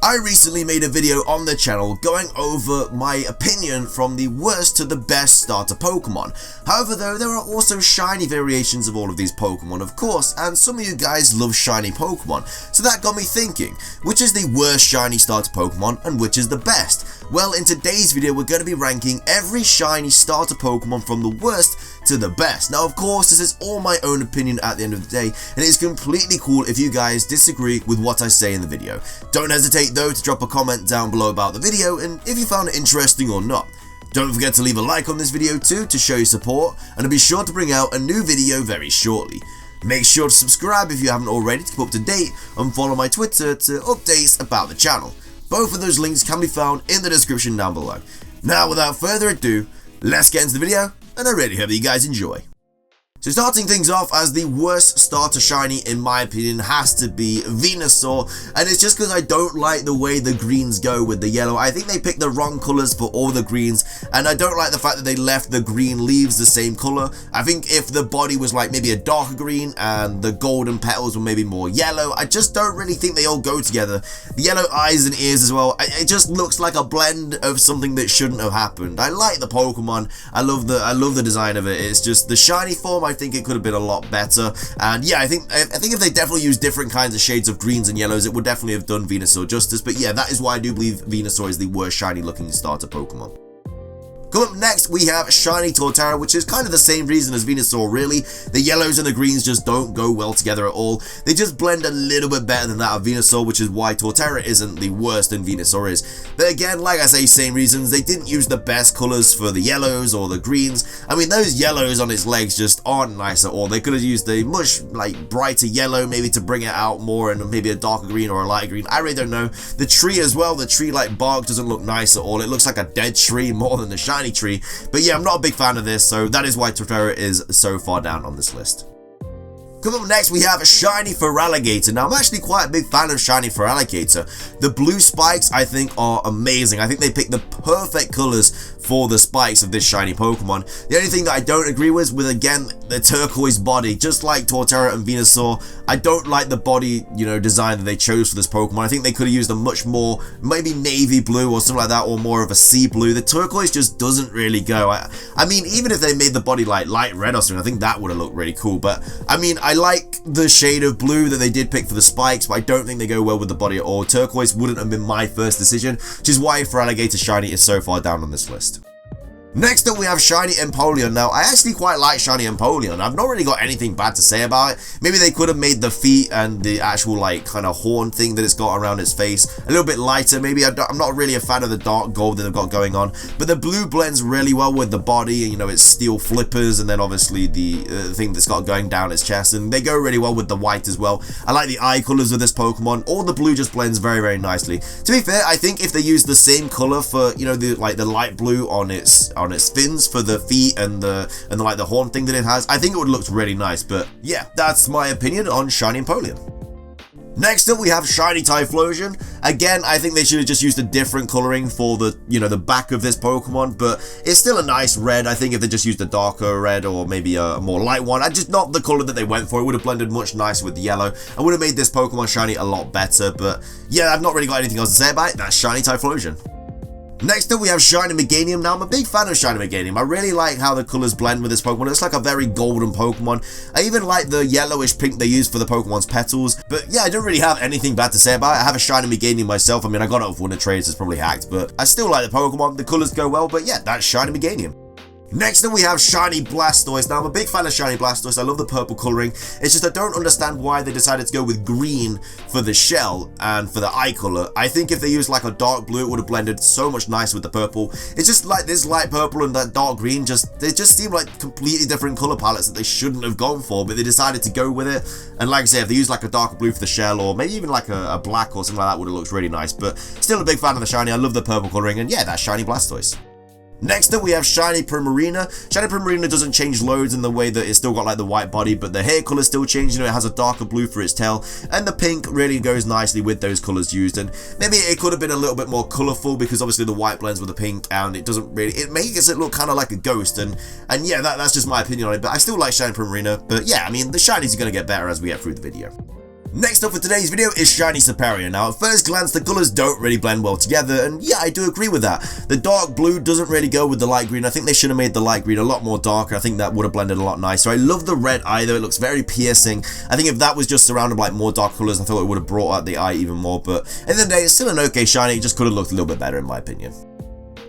I recently made a video on the channel going over my opinion from the worst to the best starter Pokemon. However though, there are also shiny variations of all of these Pokemon of course, and some of you guys love shiny Pokemon, so that got me thinking, which is the worst shiny starter Pokemon and which is the best? Well, in today's video we're going to be ranking every shiny starter Pokemon from the worst to the best. Now of course this is all my own opinion at the end of the day, and it's completely cool if you guys disagree with what I say in the video. Don't hesitate though to drop a comment down below about the video and if you found it interesting or not. Don't forget to leave a like on this video too to show your support, and I'll be sure to bring out a new video very shortly. Make sure to subscribe if you haven't already to keep up to date, and follow my Twitter to updates about the channel. Both of those links can be found in the description down below. Now without further ado, let's get into the video, and I really hope that you guys enjoy. So starting things off, as the worst starter shiny in my opinion has to be Venusaur, and it's just because I don't like the way the greens go with the yellow. I think they picked the wrong colours for all the greens, and I don't like the fact that they left the green leaves the same colour. I think if the body was like maybe a darker green and the golden petals were maybe more yellow, I just don't really think they all go together. The yellow eyes and ears as well, it just looks like a blend of something that shouldn't have happened. I like the Pokemon, I love the design of it. It's just the shiny form, I think it could have been a lot better, and yeah, I think if they definitely used different kinds of shades of greens and yellows, it would definitely have done Venusaur justice. But yeah, that is why I do believe Venusaur is the worst shiny looking starter Pokemon. Coming up next, we have shiny Torterra, which is kind of the same reason as Venusaur really. The yellows and the greens just don't go well together at all. They just blend a little bit better than that of Venusaur, which is why Torterra isn't the worst than Venusaur is. But again, like I say, same reasons. They didn't use the best colours for the yellows or the greens. I mean, those yellows on its legs just aren't nice at all. They could have used a much brighter yellow maybe to bring it out more, and maybe a darker green or a lighter green. I really don't know. The tree as well, the tree bark doesn't look nice at all. It looks like a dead tree more than the shiny tree. But yeah, I'm not a big fan of this, so that is why Torterra is so far down on this list. Coming up next, we have shiny Alligator. Now, I'm actually quite a big fan of shiny Alligator. The blue spikes, I think, are amazing. I think they picked the perfect colors for the spikes of this shiny Pokemon. The only thing that I don't agree with again, the turquoise body. Just like Torterra and Venusaur, I don't like the body, design that they chose for this Pokemon. I think they could have used a much more, maybe navy blue or something like that, or more of a sea blue. The turquoise just doesn't really go. I mean, even if they made the body like light red or something, I think that would have looked really cool. But I mean, I like the shade of blue that they did pick for the spikes, but I don't think they go well with the body at all. Turquoise wouldn't have been my first decision, which is why Alligator shiny is so far down on this list. Next up, we have shiny Empoleon. Now, I actually quite like shiny Empoleon. I've not really got anything bad to say about it. Maybe they could have made the feet and the actual kind of horn thing that it's got around its face a little bit lighter. Maybe I'm not really a fan of the dark gold that they've got going on, but the blue blends really well with the body. It's steel flippers, and then obviously the thing that's got going down its chest, and they go really well with the white as well. I like the eye colors of this Pokemon. All the blue just blends very, very nicely. To be fair, I think if they use the same color for the light blue on its fins for the feet and the horn thing that it has, I think it would look really nice. But yeah, that's my opinion on shiny Empoleon. Next up, we have shiny Typhlosion. Again, I think they should have just used a different coloring for the back of this Pokemon, but it's still a nice red. I think if they just used a darker red or maybe a more light one, just not the color that they went for, it would have blended much nicer with the yellow and would have made this Pokemon shiny a lot better. But yeah, I've not really got anything else to say about it. That's shiny Typhlosion. Next up, we have shiny Meganium. Now, I'm a big fan of shiny Meganium. I really like how the colors blend with this Pokemon. It's like a very golden Pokemon. I even like the yellowish pink they use for the Pokemon's petals. But yeah, I don't really have anything bad to say about it. I have a shiny Meganium myself. I mean, I got it off one of the trades, it's probably hacked, but I still like the Pokemon. The colors go well, but yeah, that's shiny Meganium. Next up, we have shiny Blastoise. Now, I'm a big fan of shiny Blastoise. I love the purple coloring. It's just I don't understand why they decided to go with green for the shell and for the eye color. I think if they used a dark blue, it would have blended so much nicer with the purple. It's just like this light purple and that dark green, they just seem like completely different color palettes that they shouldn't have gone for, but they decided to go with it. And like I say, if they used a darker blue for the shell, or maybe even a black or something like that, would have looked really nice. But still a big fan of the shiny. I love the purple coloring, and yeah, that's shiny Blastoise. Next up, we have shiny Primarina. Shiny Primarina doesn't change loads in the way that it's still got the white body, but the hair color still changes. It has a darker blue for its tail, and the pink really goes nicely with those colors used. And maybe it could have been a little bit more colorful, because obviously the white blends with the pink, and it makes it look kind of like a ghost. And yeah, that's just my opinion on it. But I still like shiny Primarina. But yeah, I mean, the shinies are going to get better as we get through the video. Next up for today's video is Shiny Serperior. Now, at first glance, the colours don't really blend well together, and yeah, I do agree with that. The dark blue doesn't really go with the light green. I think they should have made the light green a lot more darker. I think that would have blended a lot nicer. I love the red eye though, it looks very piercing. I think if that was just surrounded by more dark colours, I thought it would have brought out the eye even more, but at the end of the day, it's still an okay shiny, it just could have looked a little bit better in my opinion.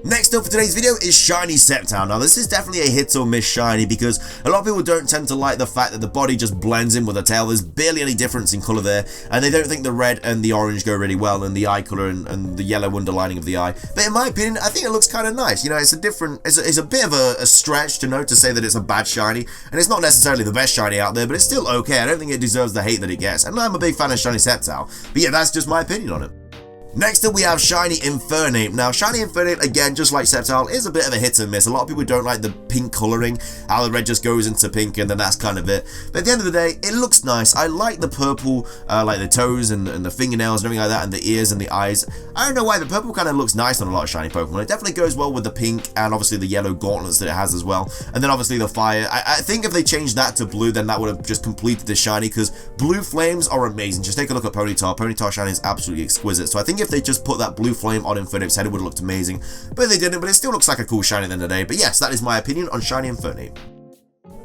Next up for today's video is Shiny Sceptile. Now this is definitely a hit or miss shiny because a lot of people don't tend to like the fact that the body just blends in with the tail. There's barely any difference in colour there, and they don't think the red and the orange go really well, and the eye colour and the yellow underlining of the eye. But in my opinion, I think it looks kind of nice. You know, it's a bit of a stretch to say that it's a bad shiny, and it's not necessarily the best shiny out there, but it's still okay. I don't think it deserves the hate that it gets, and I'm a big fan of Shiny Sceptile. But yeah, that's just my opinion on it. Next up we have Shiny Infernape. Now Shiny Infernape, again, just like Sceptile, is a bit of a hit and miss. A lot of people don't like the pink colouring, how the red just goes into pink and then that's kind of it. But at the end of the day, it looks nice. I like the purple, like the toes and the fingernails and everything like that, and the ears and the eyes. I don't know why, the purple kind of looks nice on a lot of shiny Pokemon. It definitely goes well with the pink and obviously the yellow gauntlets that it has as well. And then obviously the fire. I think if they changed that to blue, then that would have just completed the shiny, because blue flames are amazing. Just take a look at Ponyta. Ponyta shiny is absolutely exquisite. So I think if they just put that blue flame on Infernape's head, it would have looked amazing. But they didn't, but it still looks like a cool shiny at the end of the day. But yes, that is my opinion on Shiny Infernape.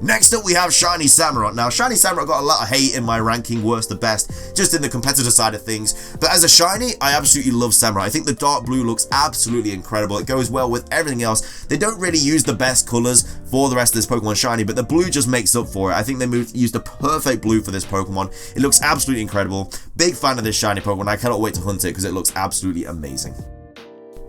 Next up we have Shiny Samurott. Now Shiny Samurott got a lot of hate in my ranking, worst to best, just in the competitor side of things. But as a shiny, I absolutely love Samurott. I think the dark blue looks absolutely incredible. It goes well with everything else. They don't really use the best colours for the rest of this Pokemon shiny, but the blue just makes up for it. I think they used the perfect blue for this Pokemon. It looks absolutely incredible. Big fan of this shiny Pokemon. I cannot wait to hunt it because it looks absolutely amazing.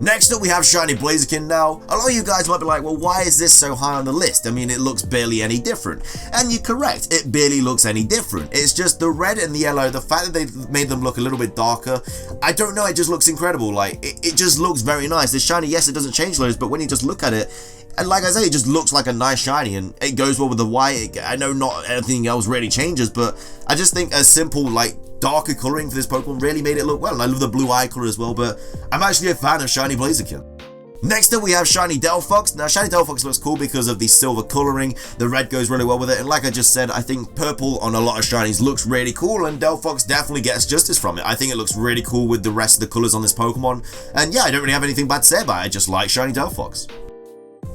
Next up we have Shiny Blaziken. Now, a lot of you guys might be like, well, why is this so high on the list? I mean, it looks barely any different. And you're correct, it barely looks any different. It's just the red and the yellow, the fact that they made them look a little bit darker, I don't know, it just looks incredible. Like, it just looks very nice. This shiny, yes, it doesn't change loads, but when you just look at it, and like I say, it just looks like a nice shiny, and it goes well with the white. I know not anything else really changes, but I just think a simple, like, darker colouring for this Pokemon really made it look well. And I love the blue eye colour as well, but I'm actually a fan of Shiny Blaziken. Next up we have Shiny Delphox. Now Shiny Delphox looks cool because of the silver colouring, the red goes really well with it, and like I just said, I think purple on a lot of shinies looks really cool, and Delphox definitely gets justice from it. I think it looks really cool with the rest of the colours on this Pokemon, and yeah, I don't really have anything bad to say about it, I just like Shiny Delphox.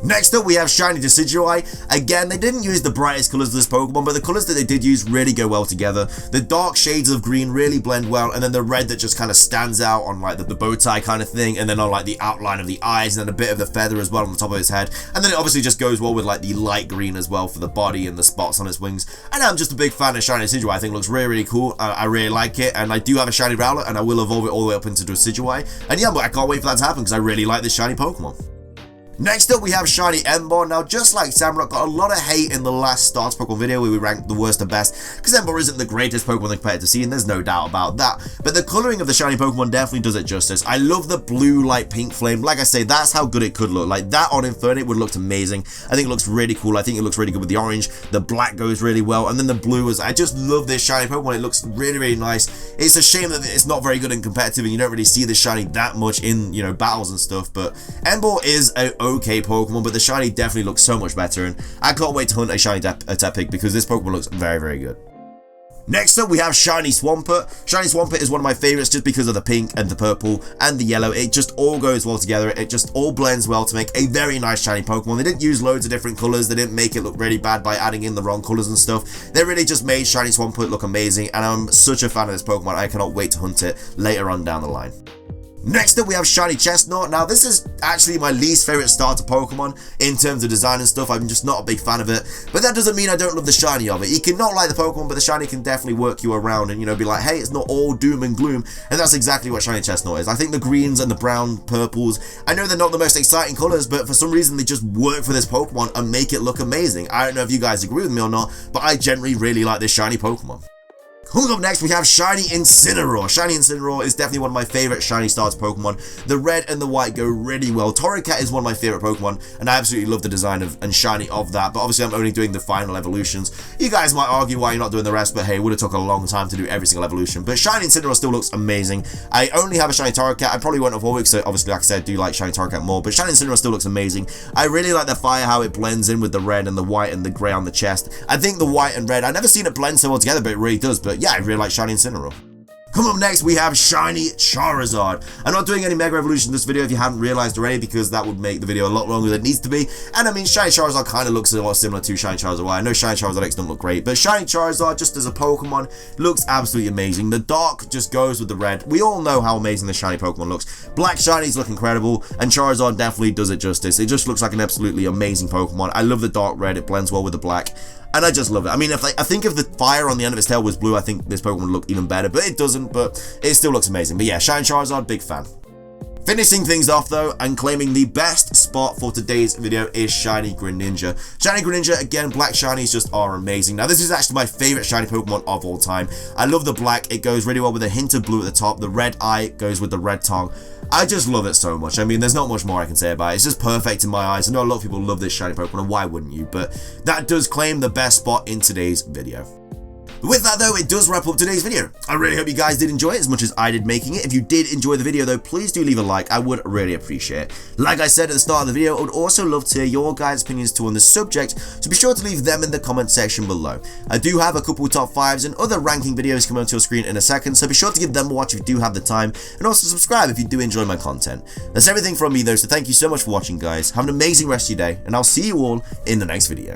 Next up we have Shiny Decidueye. Again, they didn't use the brightest colours of this Pokemon, but the colours that they did use really go well together. The dark shades of green really blend well, and then the red that just kind of stands out on like the bow tie kind of thing, and then on like the outline of the eyes, and then a bit of the feather as well on the top of his head. And then it obviously just goes well with like the light green as well for the body and the spots on its wings. And I'm just a big fan of Shiny Decidueye. I think it looks really, really cool. I really like it, and I do have a Shiny Rowlet, and I will evolve it all the way up into Decidueye. And yeah, but I can't wait for that to happen because I really like this shiny Pokemon. Next up we have Shiny Ember. Now just like Samurott, got a lot of hate in the last Stars Pokemon video where we ranked the worst to best, because Ember isn't the greatest Pokemon compared to see, and there's no doubt about that. But the colouring of the shiny Pokemon definitely does it justice. I love the blue light pink flame. Like I say, that's how good it could look. Like that on Infernape would look amazing. I think it looks really cool. I think it looks really good with the orange. The black goes really well, and then the blue is, I just love this shiny Pokemon. It looks really, really nice. It's a shame that it's not very good in competitive and you don't really see the shiny that much in, you know, battles and stuff, but Ember is a okay Pokemon, but the shiny definitely looks so much better, and I can't wait to hunt a shiny Tepig because this Pokemon looks very, very good. Next up we have Shiny Swampert. Shiny Swampert is one of my favourites just because of the pink and the purple and the yellow. It just all goes well together. It just all blends well to make a very nice shiny Pokemon. They didn't use loads of different colours. They didn't make it look really bad by adding in the wrong colours and stuff. They really just made Shiny Swampert look amazing, and I'm such a fan of this Pokemon. I cannot wait to hunt it later on down the line. Next up we have Shiny Chestnut. Now this is actually my least favourite starter Pokemon in terms of design and stuff. I'm just not a big fan of it, but that doesn't mean I don't love the shiny of it. You can not like the Pokemon, but the shiny can definitely work you around and, you know, be like, hey, it's not all doom and gloom, and that's exactly what Shiny Chestnut is. I think the greens and the brown purples, I know they're not the most exciting colours, but for some reason they just work for this Pokemon and make it look amazing. I don't know if you guys agree with me or not, but I generally really like this shiny Pokemon. Coming up next, we have Shiny Incineroar. Shiny Incineroar is definitely one of my favourite shiny starter Pokemon. The red and the white go really well. Torterra is one of my favourite Pokemon, and I absolutely love the design and shiny of that, but obviously I'm only doing the final evolutions. You guys might argue why you're not doing the rest, but hey, it would have took a long time to do every single evolution. But Shiny Incineroar still looks amazing. I only have a Shiny Torterra. I probably won't evolve it, so obviously, like I said, I do like Shiny Torterra more, but Shiny Incineroar still looks amazing. I really like the fire, how it blends in with the red and the white and the grey on the chest. I think the white and red, I've never seen it blend so well together, but it really does. But yeah, I really like shiny Incineroar. Coming up next, we have shiny Charizard. I'm not doing any Mega Evolution in this video if you haven't realized already, because that would make the video a lot longer than it needs to be. And I mean, shiny Charizard kind of looks a lot similar to shiny Charizard Y. I know shiny Charizard X don't look great, but shiny Charizard, just as a Pokemon, looks absolutely amazing. The dark just goes with the red. We all know how amazing the shiny Pokemon looks. Black shinies look incredible, and Charizard definitely does it justice. It just looks like an absolutely amazing Pokemon. I love the dark red. It blends well with the black. And I just love it. I mean, I think if the fire on the end of its tail was blue, I think this Pokemon would look even better. But it doesn't, but it still looks amazing. But yeah, shiny Charizard, big fan. Finishing things off though, and claiming the best spot for today's video is shiny Greninja. Shiny Greninja, again, black shinies just are amazing. Now this is actually my favorite shiny Pokemon of all time. I love the black. It goes really well with a hint of blue at the top. The red eye goes with the red tongue. I just love it so much. I mean, there's not much more I can say about it. It's just perfect in my eyes. I know a lot of people love this shiny Pokemon, and why wouldn't you? But that does claim the best spot in today's video. With that though, it does wrap up today's video. I really hope you guys did enjoy it as much as I did making it. If you did enjoy the video though, please do leave a like. I would really appreciate it. Like I said at the start of the video, I would also love to hear your guys' opinions too on the subject, so be sure to leave them in the comment section below. I do have a couple top 5s and other ranking videos coming onto your screen in a second, so be sure to give them a watch if you do have the time, and also subscribe if you do enjoy my content. That's everything from me though, so thank you so much for watching guys. Have an amazing rest of your day, and I'll see you all in the next video.